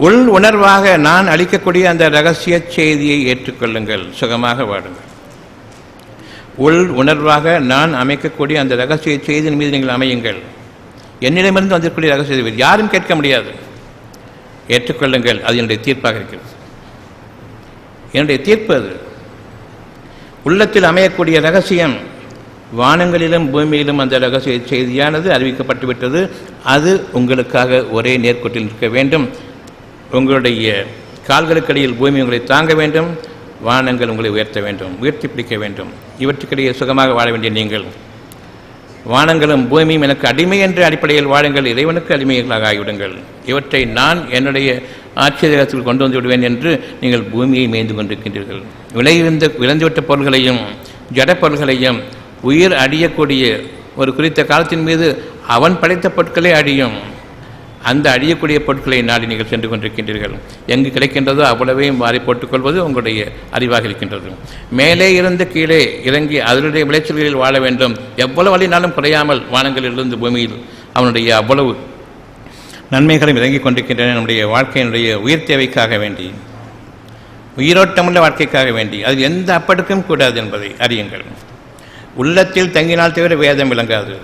உள் உணர்வாக நான் அளிக்கக்கூடிய அந்த இரகசிய செய்தியை ஏற்றுக்கொள்ளுங்கள், சுகமாக வாடுங்கள். உள் உணர்வாக நான் அமைக்கக்கூடிய அந்த இரகசிய செய்தியின் மீது நீங்கள் அமையுங்கள். என்னிடமிருந்து வந்திருக்கக்கூடிய ரகசிய யாரும் கேட்க முடியாது. ஏற்றுக்கொள்ளுங்கள். அது என்னுடைய தீர்ப்பாக இருக்கிறது. என்னுடைய தீர்ப்பு அது. உள்ளத்தில் அமையக்கூடிய ரகசியம் வானங்களிலும் பூமியிலும் அந்த ரகசிய செய்தியானது அறிவிக்கப்பட்டுவிட்டது. அது உங்களுக்காக ஒரே நேர்கோட்டில் இருக்க வேண்டும். உங்களுடைய கால்களுக்கடியில் பூமி உங்களை தாங்க வேண்டும், வானங்கள் உங்களை உயர்த்த வேண்டும், உயர்த்தி பிடிக்க வேண்டும். இவற்றுக்கிடையே சுகமாக வாழ வேண்டிய நீங்கள் வானங்களும் பூமியும் எனக்கு அடிமை என்ற அடிப்படையில் வாழுங்கள், இறைவனுக்கு அடிமைகளாக ஆகிவிடுங்கள். இவற்றை நான் என்னுடைய ஆட்சியரகத்தில் கொண்டு வந்து விடுவேன் என்று நீங்கள் பூமியை மேய்ந்து கொண்டிருக்கின்றீர்கள். விளைந்துவிட்ட பொருள்களையும் ஜட பொருள்களையும் உயிர் அடியக்கூடிய ஒரு குறித்த காலத்தின் மீது அவன் படைத்த பொருட்களே அடியும். அந்த அழியக்கூடிய பொருட்களை நாடி நீங்கள் சென்று கொண்டிருக்கின்றீர்கள். எங்கு கிடைக்கின்றதோ அவ்வளவையும் மாறி போட்டுக்கொள்வது உங்களுடைய அறிவாக இருக்கின்றது. மேலே இருந்து கீழே இறங்கி அதனுடைய விளைச்சல்களில் வாழ வேண்டும். எவ்வளவு வழினாலும் குறையாமல் வானங்களிலிருந்து பூமியில் அவனுடைய அவ்வளவு நன்மைகளும் இறங்கிக் கொண்டிருக்கின்றன. நம்முடைய வாழ்க்கையினுடைய உயிர் தேவைக்காக வேண்டி, உயிரோட்டமுள்ள வாழ்க்கைக்காக வேண்டி, அது எந்த அப்படுக்கும் கூடாது என்பதை அறியுங்கள். உள்ளத்தில் தங்கினால் தவிர வேதம் விளங்காது.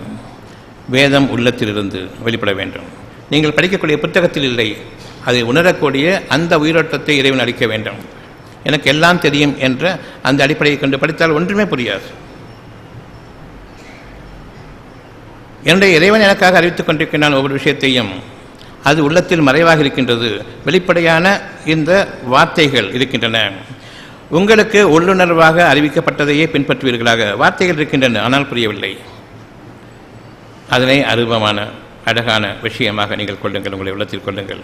வேதம் உள்ளத்திலிருந்து வெளிப்பட வேண்டும். நீங்கள் படிக்கக்கூடிய புத்தகத்தில் இல்லை, அதை உணரக்கூடிய அந்த உயிரோட்டத்தை இறைவன் அளிக்க வேண்டும். எனக்கு எல்லாம் தெரியும் என்ற அந்த அடிப்படையை கொண்டு படித்தால் ஒன்றுமே புரியாது. என்னுடைய இறைவன் எனக்காக அறிவித்துக் கொண்டிருக்கின்றான் ஒவ்வொரு விஷயத்தையும். அது உள்ளத்தில் மறைவாக இருக்கின்றது. வெளிப்படையான இந்த வார்த்தைகள் இருக்கின்றன. உங்களுக்கு உள்ளுணர்வாக அறிவிக்கப்பட்டதையே பின்பற்றுவீர்களாக. வார்த்தைகள் இருக்கின்றன, ஆனால் புரியவில்லை. அதனை அருவமான அழகான விஷயமாக நீங்கள் கொள்ளுங்கள், உங்களை உள்ளத்தில் கொள்ளுங்கள்.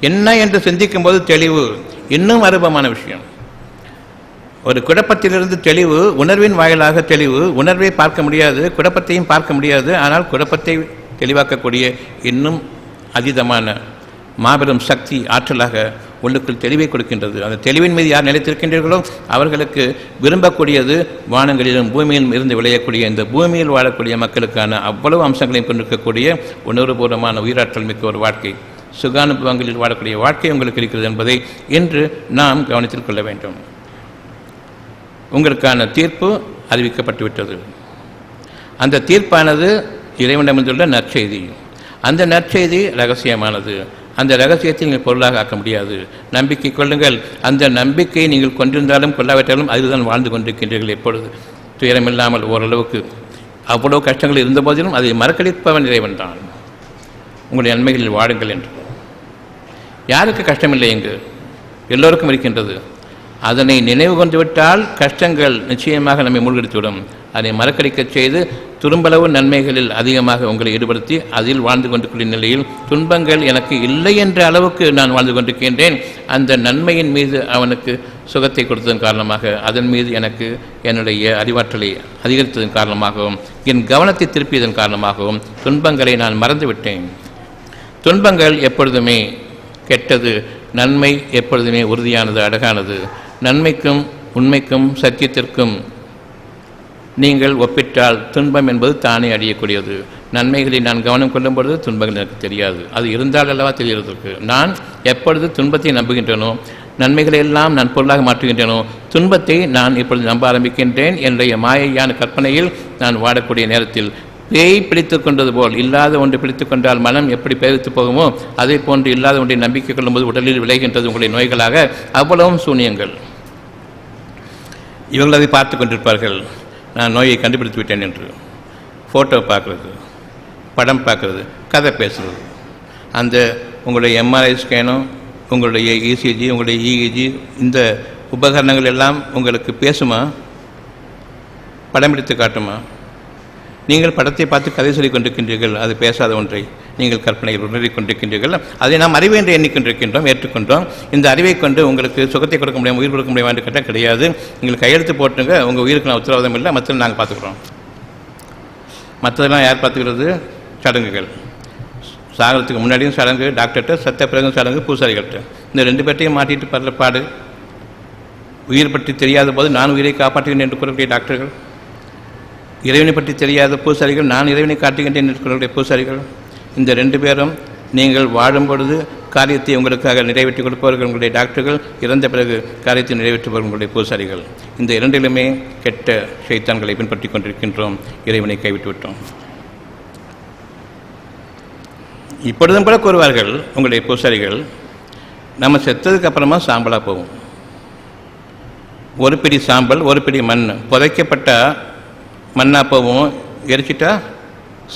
என்ன என்று சிந்திக்கும் போது தெளிவு இன்னும் அருவமான விஷயம். ஒரு குழப்பத்திலிருந்து தெளிவு, உணர்வின் வாயிலாக தெளிவு. உணர்வை பார்க்க முடியாது, குழப்பத்தையும் பார்க்க முடியாது. ஆனால் குழப்பத்தை தெளிவாக்கக்கூடிய இன்னும் அதீதமான மாபெரும் சக்தி, ஆற்றலாக உள்ளுக்குள் தெளிவை கொடுக்கின்றது. அந்த தெளிவின் மீது யார் நிலைத்திருக்கின்றீர்களோ அவர்களுக்கு விரும்பக்கூடியது வானங்களிலும் பூமியிலும் இருந்து விளையக்கூடிய இந்த பூமியில் வாழக்கூடிய மக்களுக்கான அவ்வளவு அம்சங்களையும் கொண்டிருக்கக்கூடிய உணர்வுபூர்வமான உயிராற்றல் மிக்க ஒரு வாழ்க்கை, சுகானுபவங்களில் வாழக்கூடிய வாழ்க்கை உங்களுக்கு இருக்கிறது என்பதை இன்று நாம் கவனத்தில் கொள்ள வேண்டும். உங்களுக்கான தீர்ப்பு அறிவிக்கப்பட்டுவிட்டது. அந்த தீர்ப்பானது இறைவனிடமிருந்துள்ள நற்செய்தி. அந்த நற்செய்தி ரகசியமானது. அந்த ரகசியத்தை நீங்கள் பொருளாக ஆக்க முடியாது. நம்பிக்கை கொள்ளுங்கள். அந்த நம்பிக்கையை நீங்கள் கொண்டிருந்தாலும் கொள்ளாவிட்டாலும் அதுதான் வாழ்ந்து கொண்டிருக்கின்றீர்கள். எப்பொழுது துயரமில்லாமல் ஓரளவுக்கு அவ்வளவு கஷ்டங்கள் இருந்த போதிலும் அதை மறக்கடிப்பவன் இறைவன் தான். உங்களுடைய நன்மைகளில் வாடுங்கள் என்று. யாருக்கு கஷ்டமில்லை? இங்கு எல்லோருக்கும் இருக்கின்றது. அதனை நினைவு கொண்டு விட்டால் கஷ்டங்கள் நிச்சயமாக நம்மை மூழ்கடித்துவிடும். அதை மறக்கடிக்கச் செய்து துரும்பளவு நன்மைகளில் அதிகமாக உங்களை ஈடுபடுத்தி அதில் வாழ்ந்து கொண்டிருக்கிற நிலையில் துன்பங்கள் எனக்கு இல்லை என்ற அளவுக்கு நான் வாழ்ந்து கொண்டிருக்கின்றேன். அந்த நன்மையின் மீது அவனுக்கு சுகத்தை கொடுத்ததன் காரணமாக, அதன் மீது எனக்கு என்னுடைய அறிவாற்றலை அதிகரித்ததன் காரணமாகவும், என் கவனத்தை திருப்பியதன் காரணமாகவும் துன்பங்களை நான் மறந்துவிட்டேன். துன்பங்கள் எப்பொழுதுமே கெட்டது, நன்மை எப்பொழுதுமே உறுதியானது, அழகானது. நன்மைக்கும் உண்மைக்கும் சத்தியத்திற்கும் நீங்கள் ஒப்பிட்டால் துன்பம் என்பது தானே அழியக்கூடியது. நன்மைகளை நான் கவனம் கொள்ளும் பொழுது துன்பங்கள் எனக்கு தெரியாது. அது இருந்தால் அல்லவா தெரிகிறதுக்கு. நான் எப்பொழுது துன்பத்தை நம்புகின்றனோ, நன்மைகளை எல்லாம் நான் பொருளாக மாற்றுகின்றனோ, துன்பத்தை நான் இப்பொழுது நம்ப ஆரம்பிக்கின்றேன். என்னுடைய மாயையான கற்பனையில் நான் வாடக்கூடிய நேரத்தில் பேய் பிடித்து கொண்டது போல், இல்லாத ஒன்று பிடித்து கொண்டால் மனம் எப்படி பேரித்து போகுமோ அதே போன்று இல்லாத ஒன்றை நம்பிக்கை கொள்ளும்போது உடலில் விளைகின்றது உங்களுடைய நோய்களாக. அவ்வளவும் சூனியங்கள். இவர்கள் அதை பார்த்து கொண்டிருப்பார்கள். நான் நோயை கண்டுபிடித்து விட்டேன் என்று ஃபோட்டோ பார்க்குறது, படம் பார்க்குறது, கதை பேசுகிறது. அந்த உங்களுடைய எம்ஆர்ஐ ஸ்கேனும் உங்களுடைய இசிஜி, உங்களுடைய இஇஜி, இந்த உபகரணங்கள் எல்லாம் உங்களுக்கு பேசுமா? படம் எடுத்து காட்டுமா? நீங்கள் படத்தை பார்த்து கதை சொல்லிக் கொண்டிருக்கின்றீர்கள். அது பேசாத ஒன்றை நீங்கள் கற்பனையில் உணரிக் கொண்டிருக்கின்றீர்கள். அதை நாம் அறிவை என்று எண்ணிக்கொண்டிருக்கின்றோம், ஏற்றுக்கொண்டோம். இந்த அறிவை கொண்டு உங்களுக்கு சுகத்தை கொடுக்க முடியும், உயிர் கொடுக்க முடியுமா என்று கேட்டால் கிடையாது. நீங்கள் கையெழுத்து போட்டுங்க, உங்கள் உயிருக்கு நான் உத்தரவாதம் இல்லை, மற்ற நாங்கள் பார்த்துக்கிறோம். மற்றதெல்லாம் யார் பார்த்துக்கிறது? சடங்குகள். சாகரத்துக்கு முன்னாடியும் சடங்கு டாக்டர்கிட்ட, சத்த பிறகும் சடங்கு பூசாரிகள்கிட்ட. இந்த ரெண்டு பேர்ட்டையும் மாட்டிட்டு படுற பாடு. உயிர் பற்றி தெரியாத போது நான் உயிரை காப்பாற்றுகிறேன் என்று கூறக்கூடிய டாக்டர்கள், இறைவனை பற்றி தெரியாத பூசாரிகள், நான் இறைவனை காட்டுகின்றேன் என்று கூறக்கூடிய பூசாரிகள். இந்த ரெண்டு பேரும் நீங்கள் வாழும் பொழுது காரியத்தை உங்களுக்காக நிறைவேற்றி கொடுப்பவர்கள் உங்களுடைய டாக்டர்கள், இறந்த பிறகு காரியத்தை நிறைவேற்றுபவர்கள் உங்களுடைய பூசாரிகள். இந்த இரண்டிலுமே கெட்ட ஷைத்தான்களை பின்பற்றி கொண்டிருக்கின்றோம். இறைவனை கைவிட்டு விட்டோம். இப்பொழுதும் கூட கூறுவார்கள் உங்களுடைய பூசாரிகள், நம்ம செத்ததுக்கு அப்புறமா சாம்பலாக போவோம். ஒரு பிடி சாம்பல், ஒரு பிடி மண், புதைக்கப்பட்ட மண்ணாக போவோம், எரிச்சிட்டா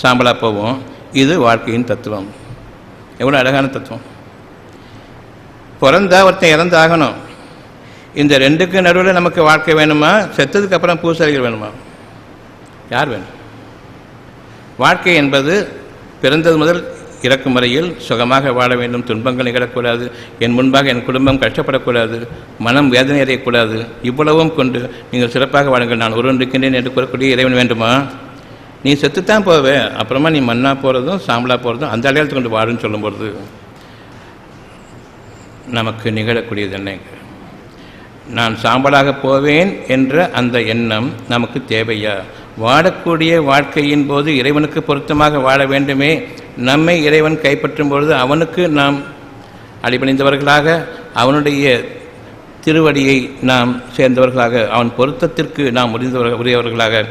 சாம்பலாக போவோம். இது வாழ்க்கையின் தத்துவம். எவ்வளோ அழகான தத்துவம். பிறந்தா ஒருத்தன் இறந்து ஆகணும். இந்த ரெண்டுக்கு நடுவில் நமக்கு வாழ்க்கை வேணுமா, செத்ததுக்கு அப்புறம் பூசாரிகள் வேணுமா? யார் வேணும்? வாழ்க்கை என்பது பிறந்தது முதல் இறக்கும் வரையில் சுகமாக வாழ வேண்டும், துன்பங்கள் நிகழக்கூடாது, என் முன்பாக என் குடும்பம் கஷ்டப்படக்கூடாது, மனம் வேதனை அடையக்கூடாது. இவ்வளவும் கொண்டு நீங்கள் சிறப்பாக வாழுங்கள், நான் ஒருவன் இருக்கின்றேன் என்று கூறக்கூடிய இறைவன் வேண்டுமா? நீ செத்துத்தான் போவே, அப்புறமா நீ மண்ணாக போகிறதும் சாம்பலாக போகிறதும் அந்த அடையாளத்தை கொண்டு வாழுன்னு சொல்லும்பொழுது நமக்கு நிகழக்கூடியது என்ன? நான் சாம்பலாக போவேன் என்ற அந்த எண்ணம் நமக்கு தேவையா? வாழக்கூடிய வாழ்க்கையின் போது இறைவனுக்கு பொருத்தமாக வாழ வேண்டுமே. நம்மை இறைவன் கைப்பற்றும் பொழுது அவனுக்கு நாம் அடிபணிந்தவர்களாக, அவனுடைய திருவடியை நாம் சேர்ந்தவர்களாக, அவன் பொருத்தத்திற்கு நாம் உரியவர்களாக,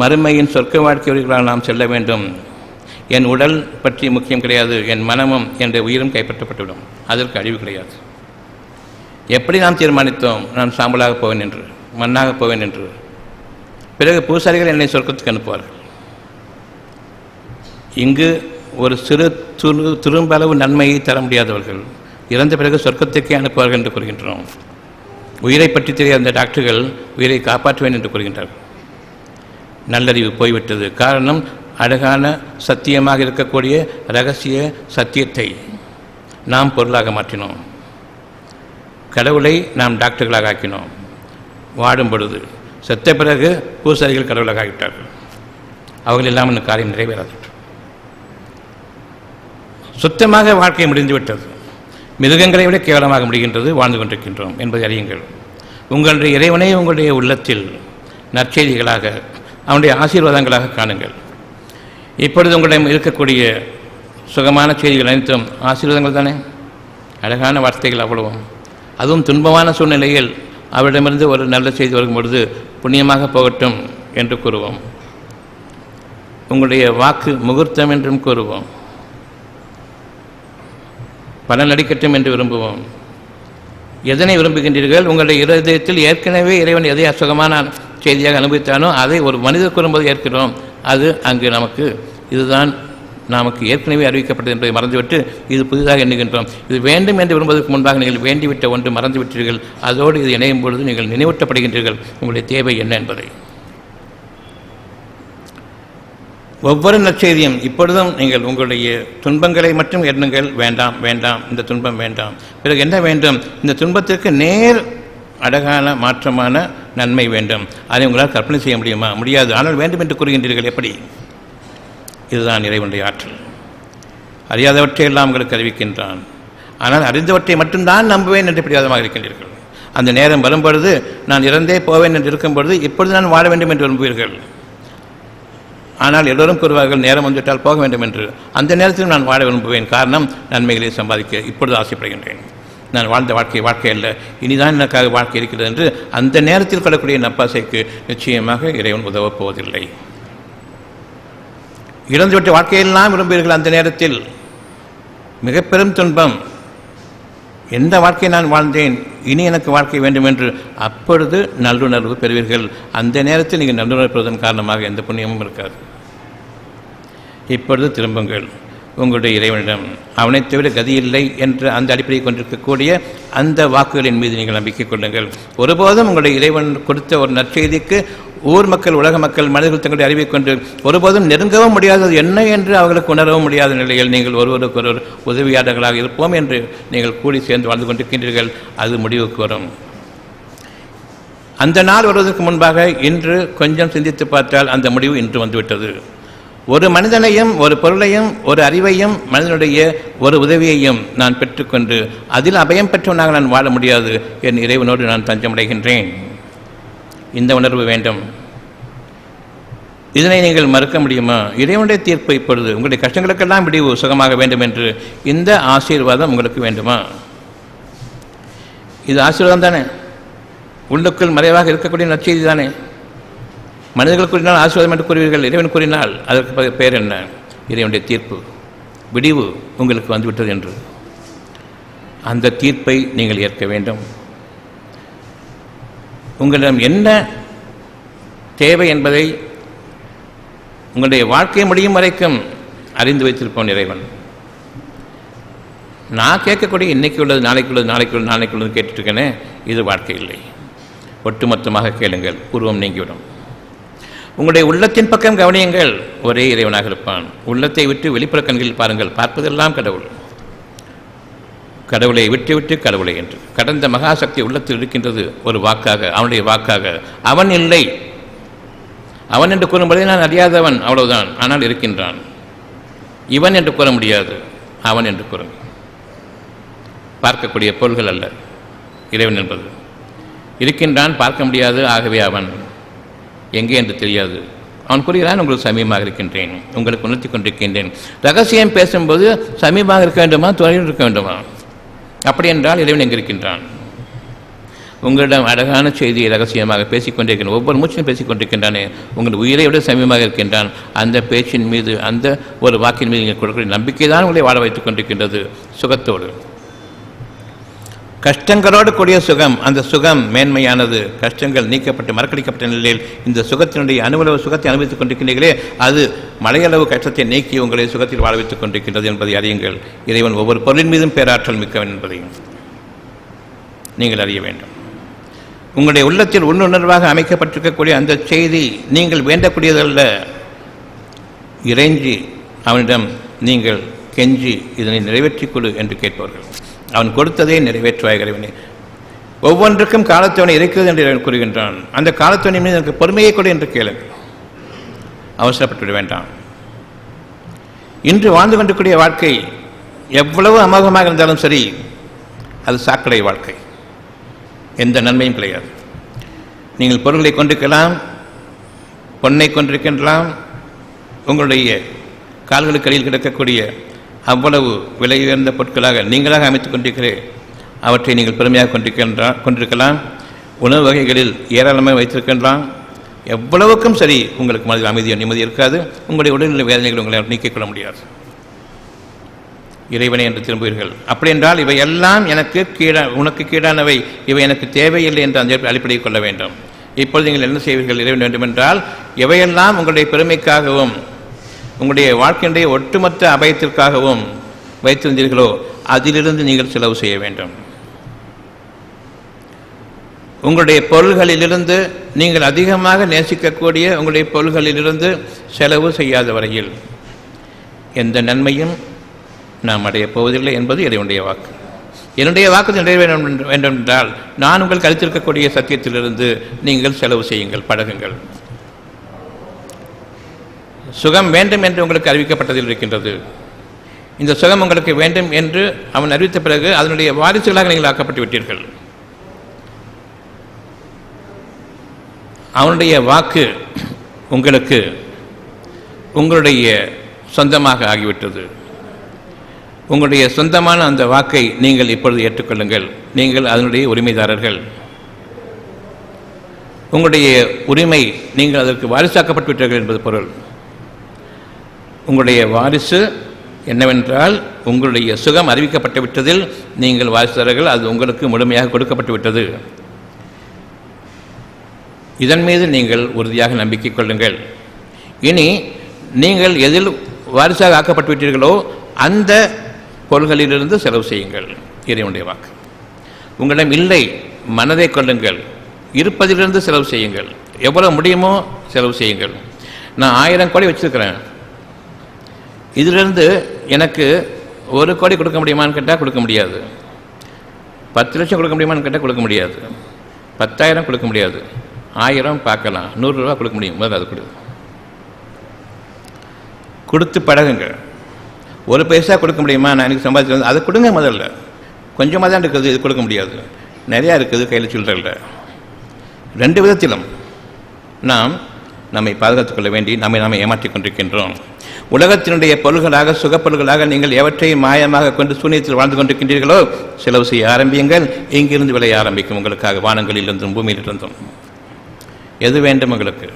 மறுமையின் சொர்க்க வாழ்க்கையவர்களாக நாம் செல்ல வேண்டும். என் உடல் பற்றி முக்கியம் கிடையாது, என் மனமும் என்ற உயிரும் கைப்பற்றப்பட்டுவிடும். அதற்கு அழிவு கிடையாது. எப்படி நாம் தீர்மானித்தோம் நான் சாம்பலாக போவேன் என்று, மண்ணாக போவேன் என்று? பிறகு பூசாரிகள் என்னை சொர்க்கத்துக்கு அனுப்புவார்கள். இங்கு ஒரு சிறு துரும்பளவு நன்மையை தர முடியாதவர்கள் இறந்த பிறகு சொர்க்கத்துக்கே அனுப்புவார்கள் என்று கூறுகின்றோம். உயிரை பற்றி தெரியாத அந்த டாக்டர்கள் உயிரை காப்பாற்றுவேன் என்று கூறுகின்றார்கள். நல்லறிவு போய்விட்டது. காரணம், அழகான சத்தியமாக இருக்கக்கூடிய இரகசிய சத்தியத்தை நாம் பொருளாக மாற்றினோம். கடவுளை நாம் டாக்டர்களாக ஆக்கினோம். வாடும் பொழுது செத்த பிறகு பூசாரிகள் கடவுளாக ஆகிவிட்டார்கள். அவர்கள் இல்லாமல் இந்த காரியம் நிறைவேறாது. சுத்தமாக வாழ்க்கை முடிந்துவிட்டது. மிருகங்களை விட கேவலமாக முடிகின்றது. வாழ்ந்து கொண்டிருக்கின்றோம் என்பதை அறியுங்கள். உங்களுடைய இறைவனை உங்களுடைய உள்ளத்தில் நற்செய்திகளாக, அவனுடைய ஆசீர்வாதங்களாக காணுங்கள். இப்பொழுது உங்களிடம் இருக்கக்கூடிய சுகமான செய்திகள் அனைத்தும் ஆசீர்வாதங்கள் தானே. அழகான வார்த்தைகள் அவ்வளவும். அதுவும் துன்பமான சூழ்நிலையில் அவரிடமிருந்து ஒரு நல்ல செய்தி வரும் பொழுது புண்ணியமாக போகட்டும் என்று கூறுவோம். உங்களுடைய வாக்கு முகூர்த்தம் என்றும் கூறுவோம். பலன் அளிக்கட்டும் என்று விரும்புவோம். எதனை விரும்புகின்றீர்கள்? உங்களுடைய இருதயத்தில் ஏற்கனவே இறைவன் எதை அசுகமான செய்தியாக அனுபவித்தானோ அதை ஒரு மனிதர் கூறும்போது ஏற்கிறோம். அது அங்கு இதுதான் நமக்கு ஏற்கனவே அறிவிக்கப்பட்டது என்பதை மறந்துவிட்டு இது புதிதாக எண்ணுகின்றோம். இது வேண்டும் என்று விரும்புவதற்கு முன்பாக நீங்கள் வேண்டிவிட்ட ஒன்று மறந்துவிட்டீர்கள். அதோடு இது இணையும் பொழுது நீங்கள் நினைவூட்டப்படுகின்றீர்கள் உங்களுடைய தேவை என்ன என்பதை. ஒவ்வொரு நற்செய்தியும் இப்பொழுதும் நீங்கள் உங்களுடைய துன்பங்களை மட்டும் எண்ணுங்கள். வேண்டாம் வேண்டாம், இந்த துன்பம் வேண்டாம். பிறகு என்ன வேண்டும்? இந்த துன்பத்திற்கு நேர் அழகான மாற்றமான நன்மை வேண்டும். அதை உங்களால் கற்பனை செய்ய முடியுமா? முடியாது. ஆனால் வேண்டும் என்று கூறுகின்றீர்கள். எப்படி? இதுதான் இறைவனுடைய ஆற்றல். அறியாதவற்றை எல்லாம் உங்களுக்கு அறிவிக்கின்றான். ஆனால் அறிந்தவற்றை மட்டும்தான் நம்புவேன் என்று பிடிவாதமாக இருக்கின்றீர்கள். அந்த நேரம் வரும்பொழுது நான் இறந்தே போவேன் என்று இருக்கும் பொழுது இப்பொழுது நான் வாழ வேண்டும் என்று விரும்புவீர்கள். ஆனால் எல்லோரும் கூறுவார்கள் நேரம் வந்துவிட்டால் போக வேண்டும் என்று. அந்த நேரத்தில் நான் வாழ விரும்புவேன். காரணம், நன்மைகளை சம்பாதிக்க இப்பொழுது ஆசைப்படுகின்றேன். நான் வாழ்ந்த வாழ்க்கை அல்ல, இனிதான் எனக்காக வாழ்க்கை இருக்கிறது என்று அந்த நேரத்தில் கொள்ளக்கூடிய நப்பாசைக்கு நிச்சயமாக இறைவன் உதவப் போவதில்லை. இழந்துவிட்ட வாழ்க்கையெல்லாம் விரும்புவீர்கள். அந்த நேரத்தில் மிக பெரும் துன்பம். எந்த வாழ்க்கை நான் வாழ்ந்தேன், இனி எனக்கு வாழ்க்கை வேண்டும் என்று அப்பொழுது நல்லுணர்வு பெறுவீர்கள். அந்த நேரத்தில் நீங்கள் நல்லுணர்வு பெறுவதன் காரணமாக எந்த புண்ணியமும் இருக்காது. இப்பொழுது திரும்புங்கள் உங்களுடைய இறைவனிடம். அவனைத் தவிர கதியில்லை என்ற அந்த அடிப்படையை கொண்டிருக்கக்கூடிய அந்த வாக்குகளின் மீது நீங்கள் நம்பிக்கை கொள்ளுங்கள். ஒருபோதும் உங்களுடைய இறைவன் கொடுத்த ஒரு நற்செய்திக்கு ஊர் மக்கள், உலக மக்கள், மனிதர்கள் தங்களுடைய அறிவை கொண்டு ஒருபோதும் நெருங்கவும் முடியாதது என்ன என்று அவர்களுக்கு உணரவும் முடியாத நிலையில் நீங்கள் ஒருவருக்கொருவர் உதவியாளர்களாக இருப்போம் என்று நீங்கள் கூடி சேர்ந்து வாழ்ந்து கொண்டிருக்கின்றீர்கள். அது முடிவுக்கு வரும். அந்த நாள் வருவதற்கு முன்பாக இன்று கொஞ்சம் சிந்தித்து பார்த்தால் அந்த முடிவு இன்று வந்துவிட்டது. ஒரு மனிதனையும், ஒரு பொருளையும், ஒரு அறிவையும், மனிதனுடைய ஒரு உதவியையும் நான் பெற்றுக்கொண்டு அதில் அபயம் பெற்றவனாக நான் வாழ முடியாது. என் இறைவனோடு நான் தஞ்சமடைகின்றேன். இந்த உணர்வு வேண்டும். இதனை நீங்கள் மறுக்க முடியுமா? இறைவனுடைய தீர்ப்பு இப்பொழுது உங்களுடைய கஷ்டங்களுக்கெல்லாம் விடிவு சுகமாக வேண்டும் என்று இந்த ஆசீர்வாதம் உங்களுக்கு வேண்டுமா? இது ஆசீர்வாதம் தானே, உள்ளுக்குள் மறைவாக இருக்கக்கூடிய நற்செய்தி தானே. மனிதர்கள் கூறினால் ஆசீர்வாதம் என்று கூறுவீர்கள், இறைவன் கூறினால் அதற்கு பெயர் என்ன? இறைவனுடைய தீர்ப்பு, விடிவு உங்களுக்கு வந்துவிட்டது என்று. அந்த தீர்ப்பை நீங்கள் ஏற்க வேண்டும். உங்களிடம் என்ன தேவை என்பதை உங்களுடைய வாழ்க்கை முடியும் வரைக்கும் அறிந்து வைத்திருப்போம் இறைவன். நான் கேட்கக்கூடிய இன்னைக்கு உள்ளது, நாளைக்கு உள்ளது, நாளைக்கு உள்ளது, நாளைக்கு உள்ளது கேட்டுட்ருக்கேனே, இது வாழ்க்கை இல்லை. ஒட்டுமொத்தமாக கேளுங்கள், உருவம் நீங்கிவிடும். உங்களுடைய உள்ளத்தின் பக்கம் கவனியுங்கள், ஒரே இறைவனாக இருப்பான். உள்ளத்தை விட்டு வெளிப்புற கண்களில் பாருங்கள், பார்ப்பதெல்லாம் கடவுள். கடவுளை விட்டு விட்டு கடவுளை என்று கடந்த மகாசக்தி உள்ளத்தில் இருக்கின்றது, ஒரு வாக்காக, அவனுடைய வாக்காக. அவன் இல்லை, அவன் என்று கூறும்போதே நான் அறியாதவன், அவ்வளவுதான். ஆனால் இருக்கின்றான். இவன் என்று கூற முடியாது, அவன் என்று கூறுங்கள். பார்க்கக்கூடிய பொருள்கள் அல்ல இறைவன் என்பது. இருக்கின்றான், பார்க்க முடியாது, ஆகவே அவன் எங்கே என்று தெரியாது. அவன் கூறுகிறான், உங்களுக்கு சமீபமாக இருக்கின்றேன், உங்களுக்கு உணர்த்தி கொண்டிருக்கின்றேன். ரகசியம் பேசும்போது சமீபமாக இருக்க வேண்டுமா, தொலைவில் இருக்க வேண்டுமா? அப்படி என்றால் இறைவன் எங்கே இருக்கின்றான்? உங்களிடம் அழகான செய்தியை ரகசியமாக பேசிக்கொண்டிருக்கின்ற ஒவ்வொரு மூச்சிலும் பேசிக்கொண்டிருக்கின்றானே, உங்கள் உயிரை விட சமீபமாக இருக்கின்றான். அந்த பேச்சின் மீது, அந்த ஒரு வாக்கின் மீது நீங்கள் கொடுக்கக்கூடிய நம்பிக்கை தான் உங்களை வாழ வைத்துக் கொண்டிருக்கின்றது, சுகத்தோடு. கஷ்டங்களோடு கூடிய சுகம், அந்த சுகம் மேன்மையானது. கஷ்டங்கள் நீக்கப்பட்டு மறக்கடிக்கப்பட்ட நிலையில் இந்த சுகத்தினுடைய அனுபவ சுகத்தை அனுபவித்துக் கொண்டிருக்கின்றீர்களே, அது மலையளவு கஷ்டத்தை நீக்கி உங்களை சுகத்தில் வாழ வைத்துக் கொண்டிருக்கின்றது என்பதை அறியுங்கள். இறைவன் ஒவ்வொரு பொருளின் மீதும் பேராற்றல் மிக்கவன் என்பதையும் நீங்கள் அறிய வேண்டும். உங்களுடைய உள்ளத்தில் உள்ளுணர்வாக அமைக்கப்பட்டிருக்கக்கூடிய அந்த செய்தி நீங்கள் வேண்டக்கூடியதல்ல. இறைஞ்சி அவனிடம் நீங்கள் கெஞ்சி இதனை நிறைவேற்றிக் கொடு என்று கேட்பவர்கள். அவன் கொடுத்ததை நிறைவேற்றுவாய் இறைவனே. ஒவ்வொன்றுக்கும் காலத்தவனை இருக்கிறது என்று இறைவன் கூறுகின்றான். அந்த காலத்தவனை மீது எனக்கு பொறுமையை கொடு என்று கேளுங்கள். அவசரப்பட்டுவிட வேண்டாம். இன்று வாழ்ந்து கொண்டிருக்கூடிய வாழ்க்கை எவ்வளவு அமோகமாக இருந்தாலும் சரி, அது சாக்கடை வாழ்க்கை, எந்த நன்மையும் கிடையாது. நீங்கள் பொருள்களை கொண்டிருக்கலாம், பொன்னை கொண்டிருக்கின்றலாம், உங்களுடைய கால்களுக்கு அடியில் கிடக்கக்கூடிய அவ்வளவு விலை உயர்ந்த பொருட்களாக நீங்களாக அமைத்துக் கொண்டிருக்கிறேன், அவற்றை நீங்கள் பெருமையாக கொண்டிருக்கலாம். உணவு வகைகளில் ஏராளமாக வைத்திருக்கின்றான். எவ்வளவுக்கும் சரி, உங்களுக்கு மனதில் அமைதியோ நிம்மதி இருக்காது. உங்களுடைய உடல்நிலை வேதனைகள் உங்களை நீக்கிக் கொள்ள முடியாது. இறைவனை என்று திரும்புவீர்கள். அப்படி என்றால் இவை எல்லாம் எனக்கு உனக்கு கீழானவை, இவை எனக்கு தேவையில்லை என்று அந்த அடிப்படையை கொள்ள வேண்டும். இப்பொழுது நீங்கள் என்ன செய்வீர்கள்? இறைவன் வேண்டுமென்றால் எவையெல்லாம் உங்களுடைய பெருமைக்காகவும் உங்களுடைய வாழ்க்கையினுடைய ஒட்டுமொத்த அபயத்திற்காகவும் வைத்திருந்தீர்களோ அதிலிருந்து நீங்கள் செலவு செய்ய வேண்டும். உங்களுடைய பொருள்களிலிருந்து, நீங்கள் அதிகமாக நேசிக்கக்கூடிய உங்களுடைய பொருள்களிலிருந்து செலவு செய்யாத வரையில் எந்த நன்மையும் நாம் அடையப் போவதில்லை என்பது இறைவனுடைய வாக்கு. என்னுடைய வாக்கு நிறைவேற வேண்டும் என்றால் நான் உங்களுக்கு அளித்திருக்கக்கூடிய சத்தியத்திலிருந்து நீங்கள் செலவு செய்யுங்கள், பழகுங்கள். சுகம் வேண்டும் என்று உங்களுக்கு அறிவிக்கப்பட்டதில் இருக்கின்றது. இந்த சுகம் உங்களுக்கு வேண்டும் என்று அவன் அறிவித்த பிறகு அதனுடைய வாரிசுகளாக நீங்கள் ஆக்கப்பட்டு விட்டீர்கள். அவனுடைய வாக்கு உங்களுக்கு உங்களுடைய சொந்தமாக ஆகிவிட்டது. உங்களுடைய சொந்தமான அந்த வாக்கை நீங்கள் இப்பொழுது ஏற்றுக்கொள்ளுங்கள். நீங்கள் அதனுடைய உரிமைதாரர்கள். உங்களுடைய உரிமை, நீங்கள் அதற்கு வாரிசாக்கப்பட்டு விட்டீர்கள் என்பது பொருள். உங்களுடைய வாரிசு என்னவென்றால் உங்களுடைய சுகம் அறிவிக்கப்பட்டு விட்டதில் நீங்கள் வாரிசுதாரர்கள். அது உங்களுக்கு முழுமையாக கொடுக்கப்பட்டு விட்டது. இதன் மீது நீங்கள் உறுதியாக நம்பிக்கை கொள்ளுங்கள். இனி நீங்கள் எதில் வாரிசாக ஆக்கப்பட்டு விட்டீர்களோ அந்த பொருள்களிலிருந்து செலவு செய்யுங்கள். இறைவனுடைய வாக்கு. உங்களிடம் இல்லை, மனதை கொள்ளுங்கள். இருப்பதிலிருந்து செலவு செய்யுங்கள். எவ்வளவு முடியுமோ செலவு செய்யுங்கள். நான் 1000 கோடி வச்சிருக்கிறேன், இதிலிருந்து எனக்கு 1 கோடி கொடுக்க முடியுமான்னு கேட்டால் கொடுக்க முடியாது. 10 லட்சம் கொடுக்க முடியுமான்னு கேட்டால் கொடுக்க முடியாது. 10,000 கொடுக்க முடியாது. 1000 பார்க்கலாம். 100 ரூபா கொடுக்க முடியும். முதல்ல அது கொடுத்து பழகுங்க. 1 பைசா கொடுக்க முடியுமா? நான் எனக்கு சம்பாதிச்சு அதை கொடுங்க. முதல்ல கொஞ்சமாக தான் இருக்குது, இது கொடுக்க முடியாது. நிறையா இருக்குது, கையில் சில்லற இல்லை. 2 விதத்திலும் நாம் நம்மை பாதுகாத்துக் கொள்ள வேண்டி நம்மை ஏமாற்றிக் கொண்டிருக்கின்றோம். உலகத்தினுடைய பொருள்களாக சுகப்பொருள்களாக நீங்கள் எவற்றையும் மாயமாக கொண்டு சூனியத்தில் வாழ்ந்து கொண்டிருக்கின்றீர்களோ செலவு செய்ய ஆரம்பியுங்கள். இங்கிருந்து விளைய ஆரம்பிக்கும் உங்களுக்காக வானங்களிலிருந்தும் பூமியிலிருந்தும். எது வேண்டும் உங்களுக்கு?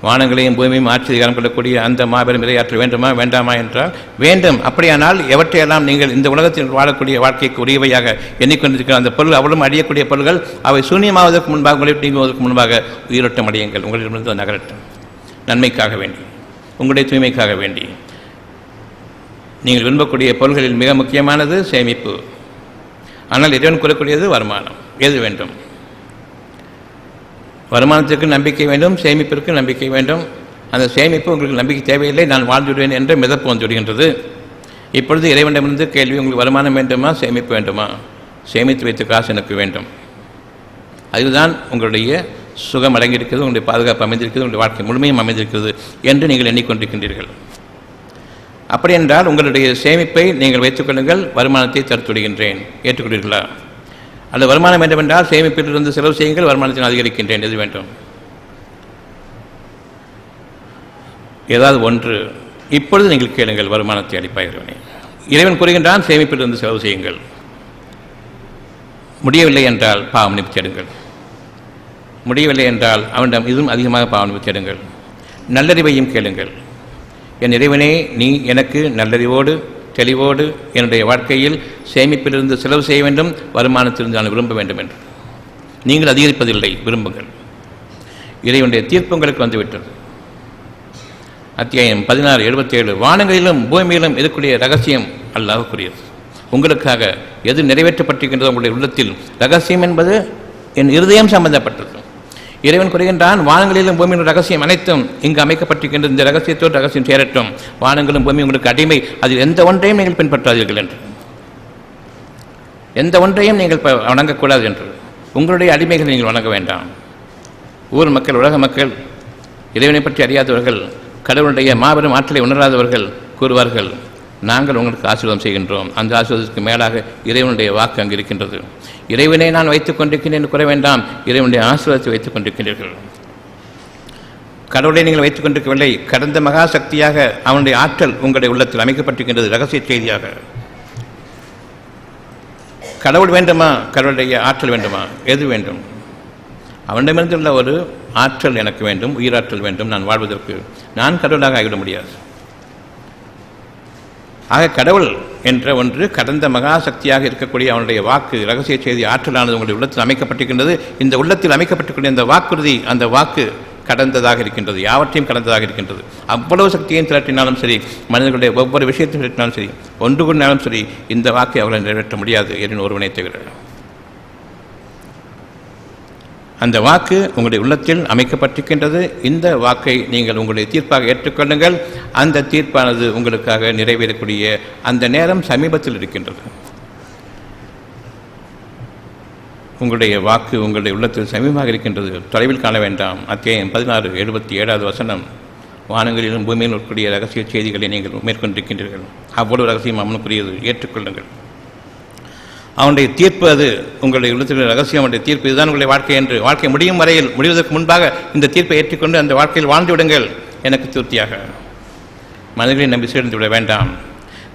வானங்களையும் பூமியும் ஆட்சி அதிகாரம் கொள்ளக்கூடிய அந்த மாபெரும் விளையாற்ற வேண்டுமா வேண்டாமா என்றால் வேண்டும். அப்படியானால் எவற்றையெல்லாம் நீங்கள் இந்த உலகத்தில் வாழக்கூடிய வாழ்க்கைக்கு உரியவையாக எண்ணிக்கொண்டிருக்கிற அந்த பொருள் அவ்வளவு அழியக்கூடிய பொருள்கள் அவை சூன்யமாவதற்கு முன்பாக உங்களை நீங்குவதற்கு முன்பாக உயிரோட்டம் அடையுங்கள். உங்களிடமிருந்து நகரட்டும். நன்மைக்காக வேண்டி, உங்களுடைய தூய்மைக்காக வேண்டி. நீங்கள் விரும்பக்கூடிய பொருள்களில் மிக முக்கியமானது சேமிப்பு. ஆனால் இறைவன் கூறக்கூடியது வருமானம். எது வேண்டும்? வருமானத்திற்கு நம்பிக்கை வேண்டும், சேமிப்பிற்கு நம்பிக்கை வேண்டும். அந்த சேமிப்பு உங்களுக்கு நம்பிக்கை தேவையில்லை, நான் வாழ்ந்துவிடுவேன் என்ற மிதப்பு வந்து விடுகின்றது. இப்பொழுது இறைவனிடமிருந்து கேள்வி, உங்களுக்கு வருமானம் வேண்டுமா சேமிப்பு வேண்டுமா? சேமித்து வைத்த காசு எனக்கு வேண்டும். அதுதான் உங்களுடைய சுகம் அடங்கியிருக்கிறது, உங்களுடைய பாதுகாப்பு அமைந்திருக்கிறது, உங்களுடைய வாழ்க்கை முழுமையும் அமைந்திருக்கிறது என்று நீங்கள் எண்ணிக்கொண்டிருக்கின்றீர்கள். அப்படி என்றால் உங்களுடைய சேமிப்பை நீங்கள் வைத்துக் கொள்ளுங்கள், வருமானத்தை தடுத்துவிடுகின்றேன். ஏற்றுக்கொள்கிறீர்களா? அல்லது வருமானம் வேண்டுமென்றால் சேமிப்பிலிருந்து செலவு செய்யுங்கள், வருமானத்தை அதிகரிக்கின்றேன். எது வேண்டும்? ஏதாவது ஒன்று. இப்பொழுது நீங்கள் கேளுங்கள், வருமானத்தை அளிப்பாகிறவனே. இறைவன் கூறுகின்றான் சேமிப்பிலிருந்து செலவு செய்யுங்கள். முடியவில்லை என்றால் பாவம் நிமித்தேடுங்கள். முடியவில்லை என்றால் அவனிடம் இதுவும் அதிகமாக பாவம் நிமித்தேடுங்கள். நல்லறிவையும் கேளுங்கள். என் இறைவனே, நீ எனக்கு நல்லறிவோடு தெளிவோடு என்னுடைய வாழ்க்கையில் சேமிப்பிலிருந்து செலவு செய்ய வேண்டும், வருமானத்திலிருந்து நான் விரும்ப வேண்டும் என்று. நீங்கள் அதிகரிப்பதில்லை, விரும்புங்கள். இறைவனுடைய தீர்ப்பு உங்களுக்கு வந்துவிட்டது. அத்தியாயம் 16:77. வானங்களிலும் பூமியிலும் இருக்கக்கூடிய ரகசியம் அல்லாஹ்வுக்குரியது. உங்களுக்காக எது நிறைவேற்றப்பட்டிருக்கின்றதோ உங்களுடைய உள்ளத்தில் ரகசியம் என்பது என் இருதயம் சம்பந்தப்பட்டது. இறைவன் கூறுகின்றான், வானங்களிலும் பூமியின் ரகசியம் அனைத்தும் இங்கு அமைக்கப்பட்டிருக்கின்ற இந்த ரகசியத்தோடு ரகசியம் சேரட்டும். வானங்களும் பூமி உங்களுக்கு அடிமை, அதில் எந்த ஒன்றையும் நீங்கள் பின்பற்றாதீர்கள் என்று, எந்த ஒன்றையும் நீங்கள் வணங்கக்கூடாது என்று. உங்களுடைய அடிமைகளை நீங்கள் வணங்க வேண்டாம். ஊர் மக்கள், உலக மக்கள், இறைவனை பற்றி அறியாதவர்கள், கடவுளுடைய மாபெரும் ஆற்றலை உணராதவர்கள் கூறுவார்கள், நாங்கள் உங்களுக்கு ஆசீர்வாதம் செய்கின்றோம். அந்த ஆசீர்வாதத்துக்கு மேலாக இறைவனுடைய வாக்கு அங்கு இருக்கின்றது. இறைவனை நான் வைத்துக் கொண்டிருக்கிறேன் என்று கூற வேண்டாம், இறைவனுடைய ஆசீர்வாதத்தை வைத்துக் கொண்டிருக்கிறீர்கள். கடவுளை நீங்கள் வைத்துக் கொண்டிருக்கவில்லை, கடந்த மகாசக்தியாக அவனுடைய ஆற்றல் உங்களுடைய உள்ளத்தில் அமைக்கப்பட்டிருக்கின்றது. ரகசிய செய்தியாக கடவுள் வேண்டுமா, கடவுளுடைய ஆற்றல் வேண்டுமா? எது வேண்டும்? அவனிடமிருந்துள்ள ஒரு ஆற்றல் எனக்கு வேண்டும், உயிராற்றல் வேண்டும். நான் வாழ்வதற்கு நான் கடவுளாக ஆகிவிட முடியாது. ஆக கடவுள் என்ற ஒன்று கடந்த மகாசக்தியாக இருக்கக்கூடிய அவனுடைய வாக்கு, ரகசிய செய்தி, ஆற்றலானது உங்களுடைய உள்ளத்தில் அமைக்கப்பட்டிருக்கின்றது. இந்த உள்ளத்தில் அமைக்கப்பட்டிருக்கின்ற இந்த வாக்குறுதி, அந்த வாக்கு கடந்ததாக இருக்கின்றது, யாவற்றையும் கடந்ததாக இருக்கின்றது. அவ்வளவு சக்தியையும் திரட்டினாலும் சரி, மனிதர்களுடைய ஒவ்வொரு விஷயத்தையும் திரட்டினாலும் சரி, ஒன்று கொண்டாலும் சரி, இந்த வாக்கை அவர்கள் நிறைவேற்ற முடியாது என்று ஒருவனை தவிர. அந்த வாக்கு உங்களுடைய உள்ளத்தில் அமைக்கப்பட்டிருக்கின்றது. இந்த வாக்கை நீங்கள் உங்களுடைய தீர்ப்பாக ஏற்றுக்கொள்ளுங்கள். அந்த தீர்ப்பானது உங்களுக்காக நிறைவேறக்கூடிய அந்த நேரம் சமீபத்தில் இருக்கின்றது. உங்களுடைய வாக்கு உங்களுடைய உள்ளத்தில் சமீபமாக இருக்கின்றது, தொலைவில் காண வேண்டாம். அத்தியாயம் 16:77 வானங்களிலும் பூமியில் இருக்கக்கூடிய ரகசிய செய்திகளை நீங்கள் மேற்கொண்டிருக்கின்றீர்கள். அவ்வளவு ரகசியம் அவனுக்குரியது, ஏற்றுக்கொள்ளுங்கள். அவனுடைய தீர்ப்பு அது உங்களுடைய உள்ளத்தில் ரகசியம். அவனுடைய தீர்ப்பு இதுதான் உங்களுடைய வாழ்க்கை என்று, வாழ்க்கை முடியும் வரையில், முடிவதற்கு முன்பாக இந்த தீர்ப்பை ஏற்றுக்கொண்டு அந்த வாழ்க்கையில் வாழ்ந்து விடுங்கள். எனக்கு திருப்தியாக மனிதர்களை நம்பி சேர்ந்து விட வேண்டாம்.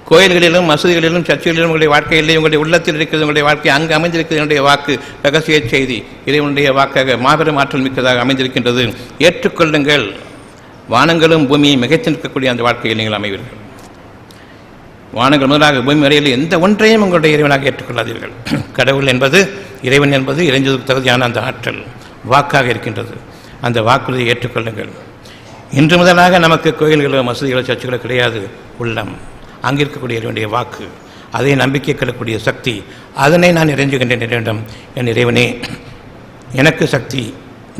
கோயில்களிலும் மசூதிகளிலும் சர்ச்சைகளிலும் உங்களுடைய வாழ்க்கை இல்லை, உங்களுடைய உள்ளத்தில் இருக்கிறது உங்களுடைய வாழ்க்கை, அங்கு அமைந்திருக்கிறது என்னுடைய வாக்கு, ரகசிய செய்தி, இறைவனுடைய வாக்காக மாபெரும் ஆற்றல் மிக்கதாக அமைந்திருக்கின்றது. ஏற்றுக்கொள்ளுங்கள். வானங்களும் பூமியை மிகைத்து நிற்கக்கூடிய அந்த வாழ்க்கையில் நீங்கள் அமைவீர்கள். வானங்கள் முதலாக பூமி வரையில் எந்த ஒன்றையும் உங்களுடைய இறைவனாக ஏற்றுக்கொள்ளாதீர்கள். கடவுள் என்பது, இறைவன் என்பது இறைஞ்சதுக்கு தகுதியான அந்த ஆற்றல் வாக்காக இருக்கின்றது. அந்த வாக்குறுதியை ஏற்றுக்கொள்ளுங்கள். இன்று முதலாக நமக்கு கோயில்களோ மசூதிகளோ சர்ச்சுகளோ கிடையாது. உள்ளம், அங்கே இருக்கக்கூடிய இறைவனுடைய வாக்கு, அதை நம்பிக்கை கொள்ளக்கூடிய சக்தி, அதனை நான் இறைஞ்சுகின்றேன் இறைவனிடம். என் இறைவனே, எனக்கு சக்தி,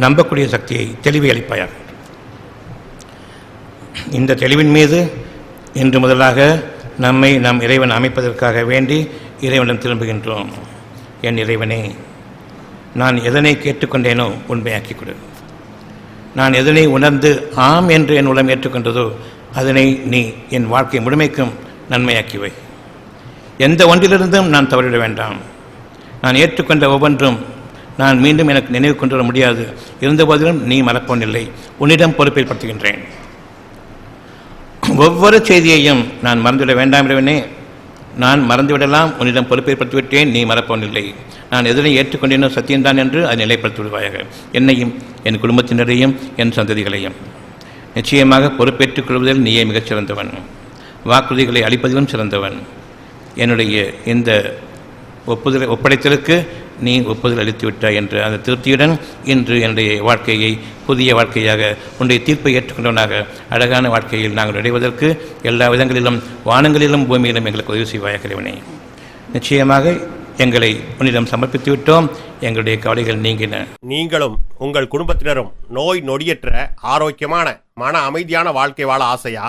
நம்பக்கூடிய சக்தியை, தெளிவை அளிப்பாயாக. இந்த தெளிவின் மீது இன்று முதலாக நம்மை நம் இறைவன் அமைப்பதற்காக வேண்டி இறைவனிடம் திரும்புகின்றோம். என் இறைவனே, நான் எதனை கேட்டுக்கொண்டேனோ உண்மையாக்கிக் கொடு. நான் எதனை உணர்ந்து ஆம் என்று என் உளம் ஏற்றுக்கொண்டதோ அதனை நீ என் வாழ்க்கை முழுமைக்கும் நன்மையாக்கிவை. எந்த ஒன்றிலிருந்தும் நான் தவறிவிட வேண்டாம். நான் ஏற்றுக்கொண்ட ஒவ்வொன்றும் நான் மீண்டும் எனக்கு நினைவு கொண்டு வர முடியாது. இருந்தபோதிலும் நீ மறப்போனில்லை. உன்னிடம் பொறுப்பேற்படுத்துகின்றேன். ஒவ்வொரு செய்தியையும் நான் மறந்துவிட வேண்டாம் இறைவனே, நான் மறந்துவிடலாம், உன்னிடம் பொறுப்பேற்படுத்திவிட்டேன், நீ மறப்போனில்லை. நான் எதனை ஏற்றுக்கொண்டேனோ சத்தியம்தான் என்று அதை நிலைப்படுத்தி விடுவாயாக, என்னையும் என் குடும்பத்தினரையும் என் சந்ததிகளையும். நிச்சயமாக பொறுப்பேற்றுக் கொள்வதில் நீயே மிகச் சிறந்தவன், வாக்குறுதிகளை அளிப்பதிலும் சிறந்தவன். என்னுடைய இந்த ஒப்படைத்தலுக்கு நீ ஒப்புதல் அளித்து விட்டாய் என்ற அந்த திருப்தியுடன் இன்று என்னுடைய வாழ்க்கையை புதிய வாழ்க்கையாக, உன்னுடைய தீர்ப்பை ஏற்றுக்கொண்டவனாக அழகான வாழ்க்கையில் நாங்கள் நுழைவதற்கு எல்லா விதங்களிலும் வானங்களிலும் பூமியிலும் எங்களுக்கு உதவி செய்வாயாக இறைவனே. நிச்சயமாக எங்களை உன்னிடம் சமர்ப்பித்து விட்டோம். எங்களுடைய கவலைகள் நீங்கின. நீங்களும் உங்கள் குடும்பத்தினரும் நோய் நொடியற்ற ஆரோக்கியமான மன அமைதியான வாழ்க்கை வாழ ஆசையா?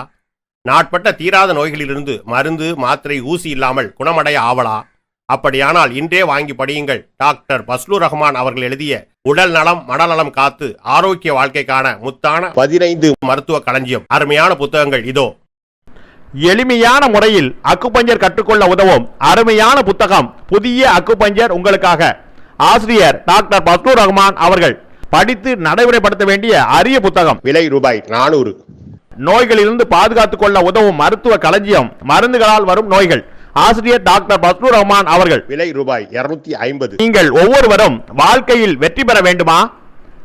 நாட்பட்ட தீராத நோய்களிலிருந்து மருந்து மாத்திரை ஊசி இல்லாமல் குணமடைய ஆவலா? அப்படியானால் இன்றே வாங்கி படியுங்கள். டாக்டர் பஸ்லூர் ரஹ்மான் அவர்கள் எழுதிய உடல் நலம் மனநலம் காத்து ஆரோக்கிய வாழ்க்கைக்கான முத்தான 15 மருத்துவ களஞ்சியம். அருமையான புத்தகங்கள் இதோ. எளிமையான முறையில் அக்குபஞ்சர் கற்றுக்கொள்ள உதவும் அருமையான புத்தகம் புதிய அக்குபஞ்சர் உங்களுக்காக. ஆசிரியர் டாக்டர் பஸ்லூர் ரஹ்மான் அவர்கள். படித்து நடைமுறைப்படுத்த வேண்டிய அரிய புத்தகம். விலை ரூபாய் 400. நோய்களிலிருந்து பாதுகாத்துக் கொள்ள உதவும் மருத்துவ களஞ்சியம். மருந்துகளால் வரும் நோய்கள். ஆசிரியர் டாக்டர் பஸ்லூர் ரஹ்மான் அவர்கள். விலை ரூபாய் 250. நீங்கள் ஒவ்வொருவரும் வாழ்க்கையில் வெற்றி பெற வேண்டுமா?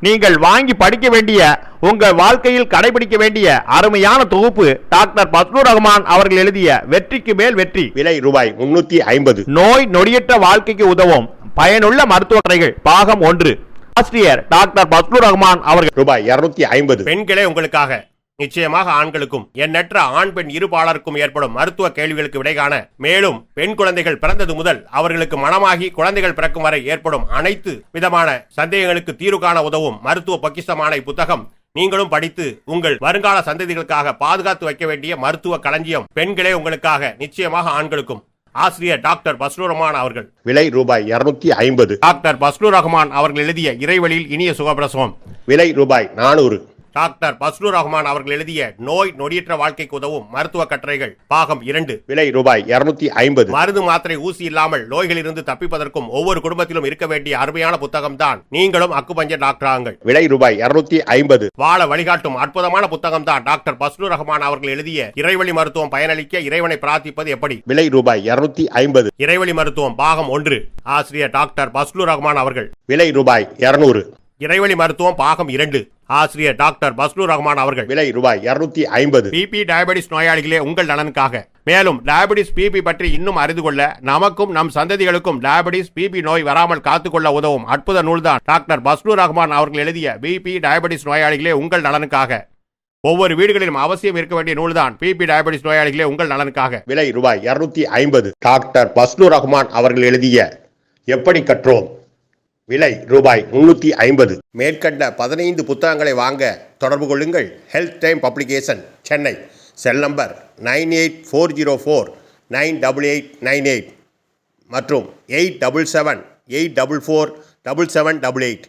நீங்கள் வாங்கி படிக்க வேண்டிய, உங்கள் வாழ்க்கையில் கடைபிடிக்க வேண்டிய அருமையான தொகுப்பு டாக்டர் பஸ்லூர் ரஹ்மான் அவர்கள் எழுதிய வெற்றிக்கு மேல் வெற்றி. விலை ரூபாய் 350. நோய் நொடியற்ற வாழ்க்கைக்கு உதவும் பயனுள்ள மருத்துவ கடைகள் பாகம் 1. ஆசிரியர் டாக்டர் பஸ்லூர் ரஹ்மான் அவர்கள். ரூபாய் 250. பெண்களே உங்களுக்காக, நிச்சயமாக ஆண்களுக்கும் எண்ணற்ற ஆண் பெண் இருபாலருக்கும் ஏற்படும் மருத்துவ கேள்விகளுக்கு விடை காண, மேலும் பெண் குழந்தைகள் பிறந்தது முதல் அவர்களுக்கு மனமாகி குழந்தைகள் பிறக்கும் வரை ஏற்படும் அனைத்து விதமான சந்தேகங்களுக்கு தீர்வு காண உதவும் மருத்துவ பொக்கிஷமான இப்புத்தகம் நீங்களும் படித்து உங்கள் வருங்கால சந்ததிகளுக்காக பாதுகாத்து வைக்க வேண்டிய மருத்துவ களஞ்சியம். பெண்களே உங்களுக்காக, நிச்சயமாக ஆண்களுக்கும். ஆசிரியர் டாக்டர் பஸ்லூர் ரஹ்மான் அவர்கள். விலை ரூபாய் 250. டாக்டர் பஸ்லூர் ரஹ்மான் அவர்கள் எழுதிய இறைவழியில் இனிய சுகப்பிரசவம். விலை ரூபாய் 400. டாக்டர் பஸ்லூர் ரஹ்மான் அவர்கள் எழுதிய நோய் நொடியற்ற வாழ்க்கைக்கு உதவும் மருத்துவ கட்டுரைகள் பாகம் 2. விலை ரூபாய் 250. மருந்து மாத்திரை ஊசி இல்லாமல் நோய்களிலிருந்து தப்பிப்பதற்கும் ஒவ்வொரு குடும்பத்திலும் இருக்க வேண்டிய அருமையான புத்தகம் தான் நீங்களும் அக்குபஞ்சர் டாக்டர் ஆங்கள். விலை ரூபாய் 250. வாழ வழிகாட்டும் அற்புதமான புத்தகம் தான் டாக்டர் பஸ்லூர் ரஹ்மான் அவர்கள் எழுதிய இறைவழி மருத்துவம். பயனளிக்க இறைவனை பிரார்த்திப்பது எப்படி. விலை ரூபாய் 250. இறைவழி மருத்துவம் பாகம் 1. ஆசிரியர் டாக்டர் பஸ்லூர் ரஹ்மான் அவர்கள். விலை ரூபாய் 200. இறைவழி மருத்துவம் பாகம் 2. ஆசிரியர் டாக்டர் பஸ்லூர் ரஹ்மான் அவர்கள். விலை ரூபாய் 250. பிபி டயபெட்டிஸ் நோயாளிகளே உங்கள் நலனுக்காக. மேலும் டயபெட்டிஸ் பிபி பற்றி இன்னும் அறிந்து கொள்ள, நமக்கும் நம் சந்ததிகளுக்கும் டயபெட்டிஸ் பிபி நோய் வராமல் காத்துக்கொள்ள உதவும் அற்புத நூல்தான் டாக்டர் பஸ்லூர் ரஹ்மான் அவர்கள் எழுதிய பிபி டயபெட்டிஸ் நோயாளிகளே உங்கள் நலனுக்காக. ஒவ்வொரு வீடுகளிலும் அவசியம் இருக்க வேண்டிய நூல்தான் பிபி டயபெட்டிஸ் நோயாளிகளே உங்கள் நலனுக்காக. விலை ரூபாய் 250. டாக்டர் பஸ்லூர் ரஹ்மான் அவர்கள் எழுதிய எப்படி கற்றோம். விலை ரூபாய் 350. மேற்கண்ட 15 புத்தகங்களை வாங்க தொடர்பு கொள்ளுங்கள். Health time publication, Chennai. Cell number 9840498898 மற்றும் 87784477788.